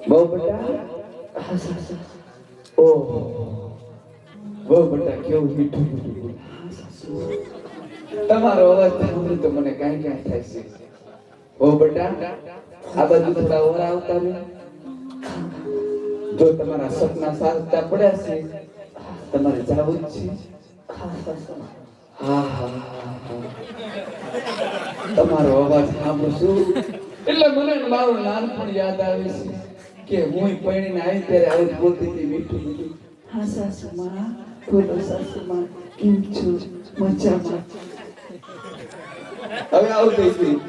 બહુ બેટા ઓહો બહુ બેટા કેવું મીઠું મીઠું તમારો અવાજ સાંભળી તો મને કાંઈ કાંઈ થાય છે બહુ બેટા આ બાજુ થોડા ઓર આવતા રહે જો તમારા સપના સાચા પડ્યા છે તમારે જાવું જ છે હા હા તમારો અવાજ સાંભળું છું એટલે મને મારું નાનપણ યાદ આવે છે કે હું પૈણીને આવી ત્યારે આવું બોલતી હતી મીઠું મીઠું હા સાસુમાં બોલો સાસુમાં કેમ છો મજામાં હવે આવું થઈ ગયું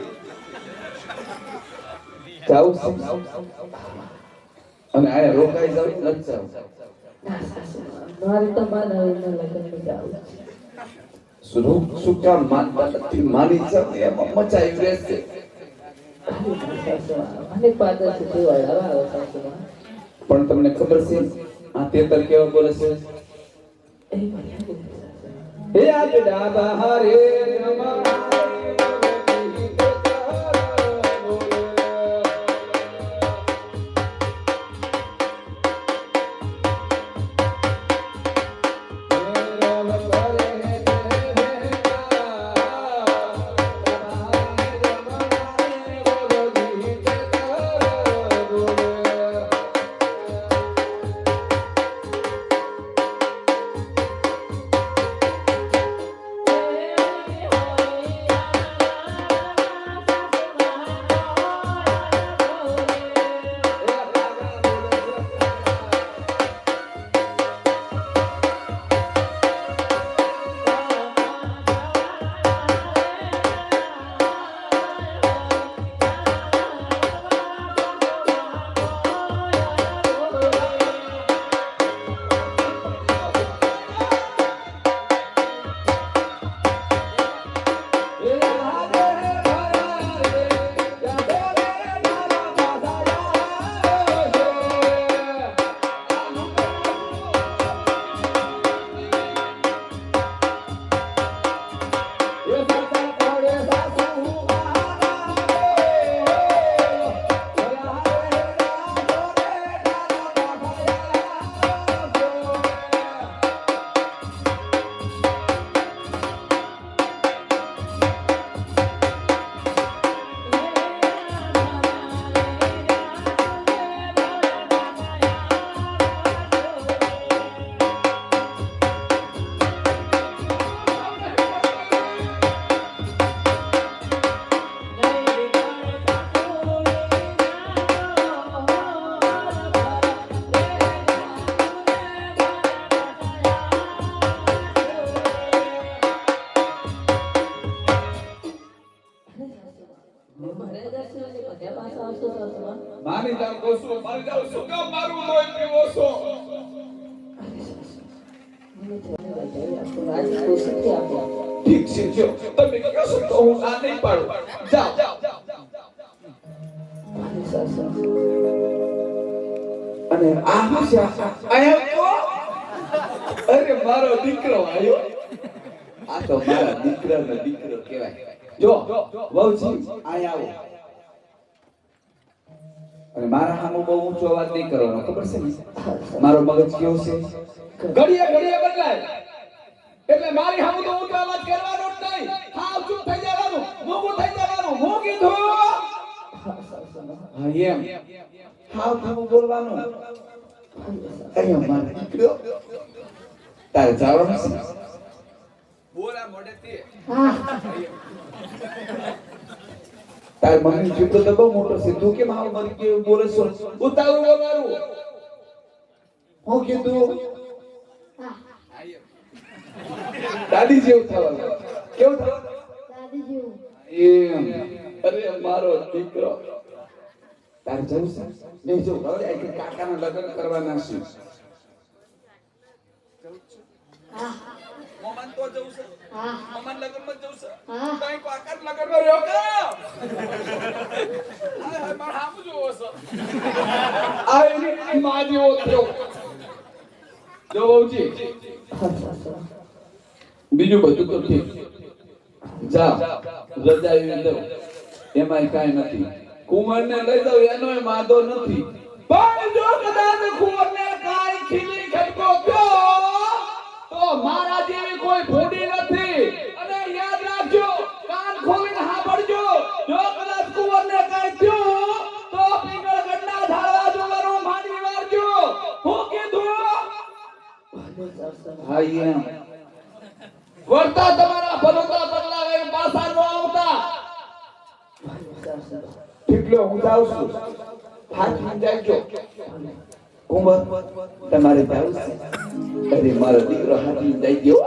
જાઉં છું અને આ રોકાઈ જાઉં નથી જાઉં મારે તો માનવના લગ્ન જાવું શું કામ માનતા નથી માની જાવ એમાં મચાઈ રહેશે મને પાદર સુધી વળાવા આવે સાસુમાં પણ તમને ખબર છે આ તેતર કેવા બોલે છે હે આજ ડાબા હારે મારી જાવ કોસો મારી જાવ શું કામ મારું લોહી પીવો છો ઠીક છે જો તમે કહો છો તો હું આ નહીં પાડું જાઓ અને આ હસ્યા આયા તો અરે મારો દીકરો આવ્યો આ તો મારા દીકરાનો દીકરો કહેવાય જો વહુજી આયા આવો અને મારા સામે બહુ ઊંચો અવાજ નહીં કરવાનો ખબર છે ને મારો મગજ કેવો છે ઘડીએ ઘડીએ બદલાય એટલે મારી સામે તો ઊંચો અવાજ કરવાનો જ નહીં હાવ ચૂપ થઈ જવાનું મોગું થઈ જવાનું હું કીધું હા એમ હાવ થાવું બોલવાનું અહીંયા મારા દીકરો તારે જવાનું છે બોલા મોઢેથી હા તાર મમ્મી જીવ તો બહુ મોટો છે તું કેમ આવ મને કે બોલે છો ઉતાવળું બોલારું હું કીધું દાદી જેવું થવાનું કેવું થવાનું દાદી જેવું એમ અરે મારો દીકરો તાર જવું છે નહીં જો હવે આ કાકાના લગ્ન કરવાના છે હા મમન તો જવું છે હા મમન લગન માં જવું છે હા કઈ કાકા લગન માં રહ્યો કે આ માર હામુ જોવો છે આ એની માં જેવો થયો જો બહુજી બીજું બધું તો ઠીક જા રજાઈ દઉં એમાંય કાઈ નથી કુમાર ને લઈ જાવ એનોય માદો નથી પણ જો કદાચ કુંવરને કાંઈ ખીલી ખટકો થયો તો મારા જેવી કોઈ ભૂડી નથી. અને યાદ રાખજો, કાન ખોલીને સાંભળજો, જો કદાચ કુંવરને કાંઈ થયું તો પીગળગઢના ધારવા જોવાનું માંડી વાળજો. હું કીધું? હા એમ. વળતા તમારા ભલોતા પગલા લઈને પાછા ન આવતા. ઠીકલો હું જાઉં છું. હાથ મંજાવજો. કુંવર તમારે જાવું છે? અરે મારો દીકરો હાથ મંજાઈ ગયો.